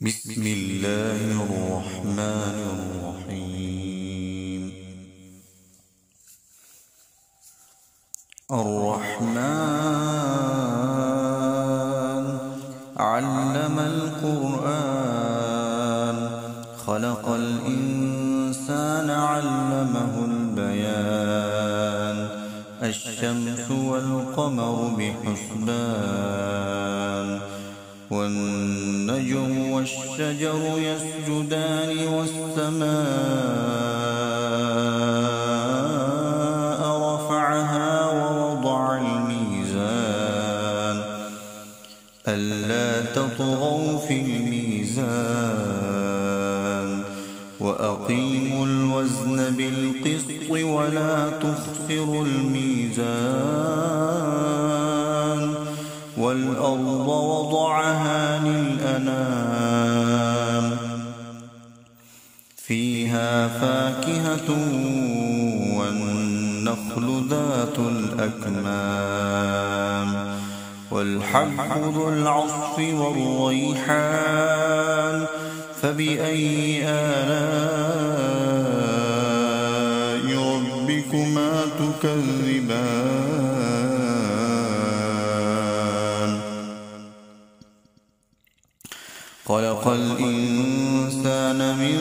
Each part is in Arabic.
بسم الله الرحمن الرحيم. الرحمن علم القرآن خلق الإنسان علمه البيان الشمس والقمر بحسبان والنجم والشجر يسجدان والسماء رفعها ووضع الميزان ألا تطغوا في الميزان وأقيموا الوزن بالقسط ولا تخسروا الميزان والأرض وضعها للأنام فيها فاكهة والنخل ذات الأكمام والحب ذو العصف والريحان فبأي آلاء ربكما تكذبان خلق الإنسان من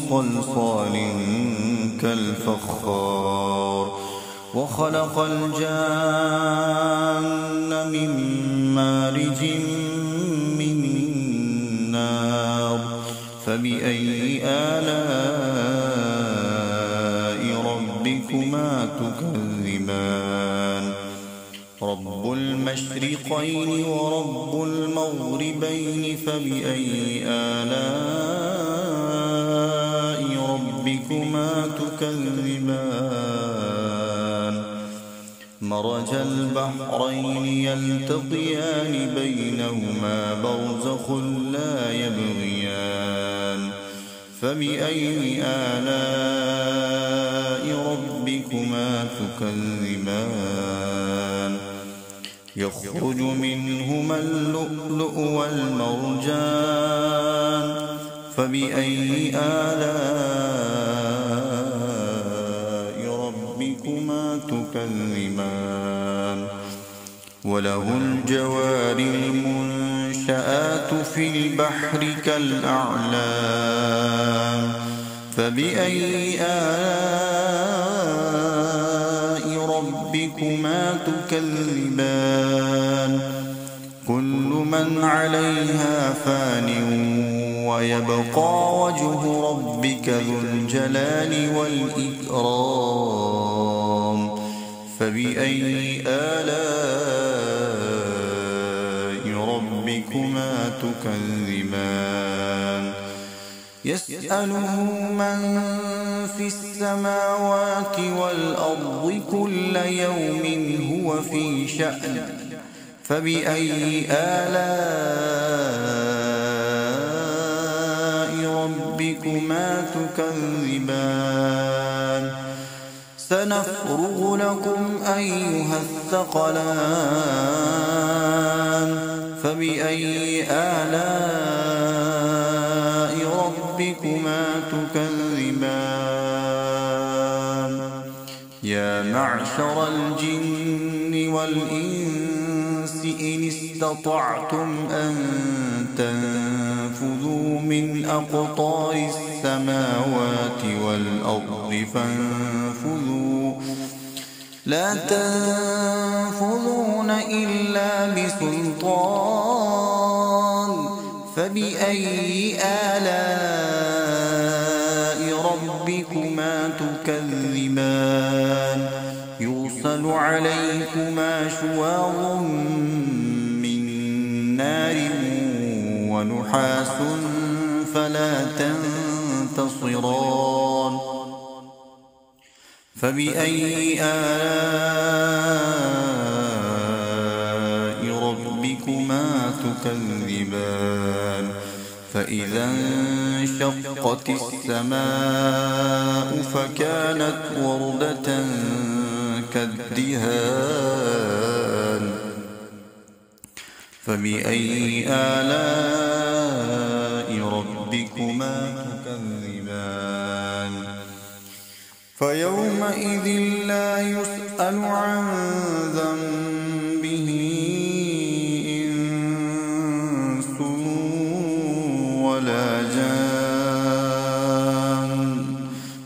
صلصال كالفخار وخلق الجان من مارج من نار فبأي آلاء ربكما تكذبان رب المشرقين ورب المغربين فبأي آلاء ربكما تكذبان مرج البحرين يلتقيان بينهما برزخ لا يبغيان فبأي آلاء ربكما تكذبان يخرج منهما اللؤلؤ والمرجان فبأي آلاء ربكما تكذبان وله الجوار المنشآت في البحر كالأعلام فبأي آلاء ربكما تكذبان كل من عليها فان ويبقى وجه ربك ذو الجلال والإكرام فبأي آلاء ربكما تكذبان يسأله من في السماوات والأرض كل يوم هو في شأن فبأي آلاء ربكما تكذبان سنفرغ لكم أيها الثقلان فبأي آلاء ربكما تكذبان يا معشر الجن والإنس إن استطعتم أن تنفذوا من أقطار السماوات والأرض فانفذوا لا تنفذون إلا بسلطان فبأي آلاء ربكما تكذبان يرسل عليكما شواظ من نار ونحاس فلا تنتصران فبأي آلاء ربكما تكذبان فإذا انشقت السماء فكانت وردة كالدهان فبأي آلاء ربكما تكذبان فيومئذ لا يسأل عن ذنبه إنس ولا جان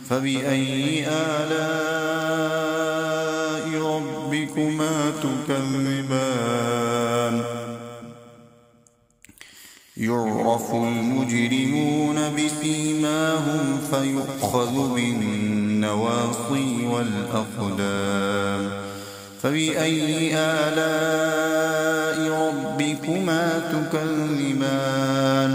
فبأي آلاء ربكما تكذبان يعرف المجرمون بسيماهم فيؤخذ بالنواصي والأقدام فبأي آلاء ربكما تكذبان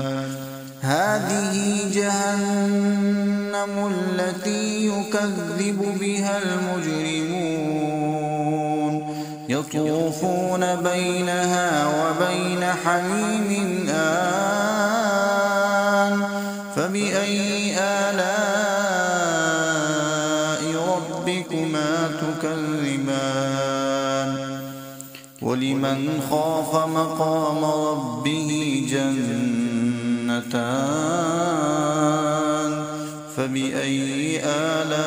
هذه جهنم التي يكذب بها المجرمون يطوفون بينها وبين حميم آن فبأي آلاء ربكما تكذبان ولمن خاف مقام ربه جنتان فبأي آلاء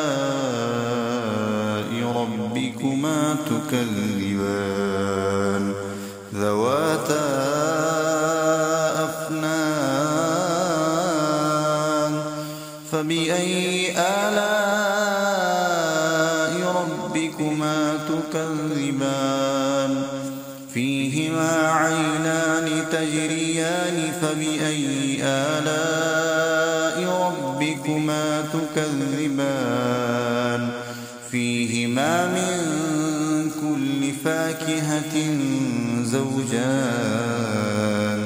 ربكما تكذبان ذواتا أفنان فبأي آلاء ربكما تكذبان فيهما عينان تجريان فبأي آلاء ربكما تكذبان فيهما من كل فاكهة زوجان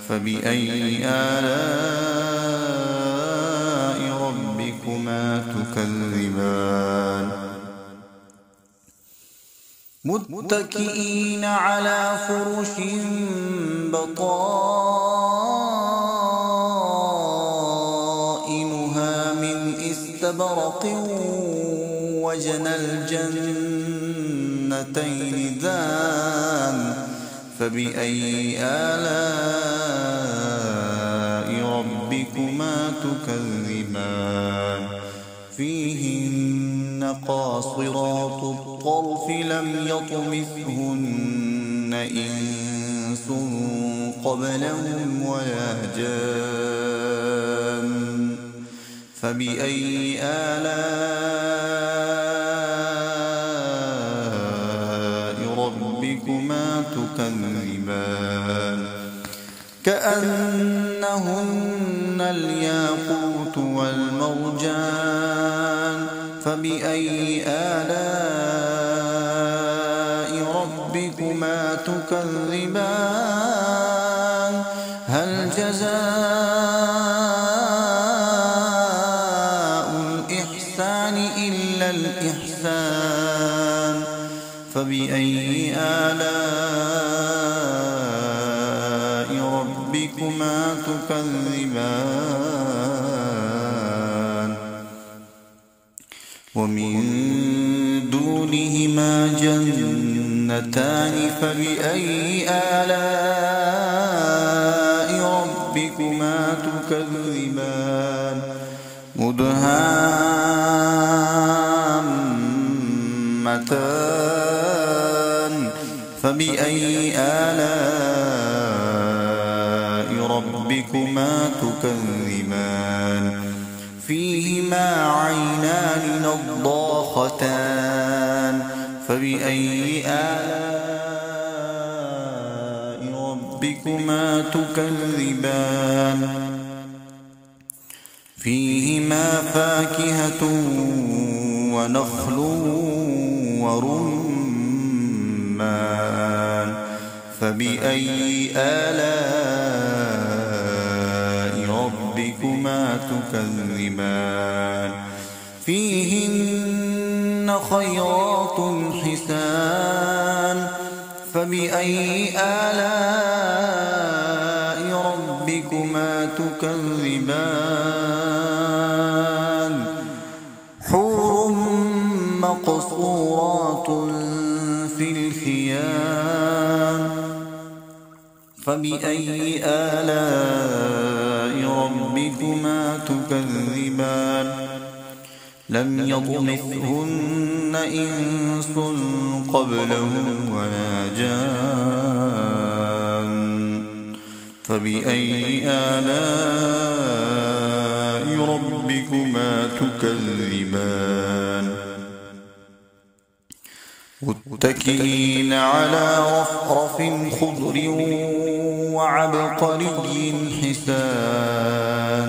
فبأي آلاء ربكما تكذبان متكئين على فرش بطائنها من استبرق وجنى الجنتين دان فبأي آلاء ربكما تكذبان فيهن قاصرات الطرف لم يطمثهن إنس قبلهم ولا جان فبأي آلاء ربكما تكذبان كأنهن الياقوت والمرجان فبأي آلاء ربكما تكذبان هل جزاء الإحسان إلا الإحسان فبأي آلاء ربكما تكذبان ومن دونهما جنتان فبأي آلاء ربكما تكذبان مدهامتان فبأي آلاء ربكما تكذبان فيهما عينان نضاختان فبأي آلاء ربكما تكذبان فيهما فاكهة ونخل ورمان فبأي آلاء ربكما تكذبان فيهن خيرات حسان فبأي آلاء ربكما تكذبان حور مقصورات في الخيام فبأي آلاء ربكما تكذبان لم يطمثهن إنس قبلهم ولا جان فبأي آلاء ربكما تكذبان متكئين على رفرف خضر وعبقري حسان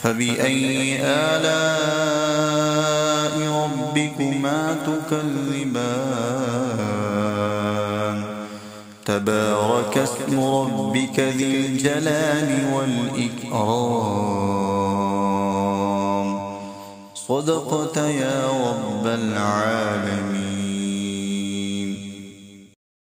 فبأي آلاء ربكما تكذبان تبارك اسم ربك ذي الجلال والإكرام صدقت يا رب العالمين.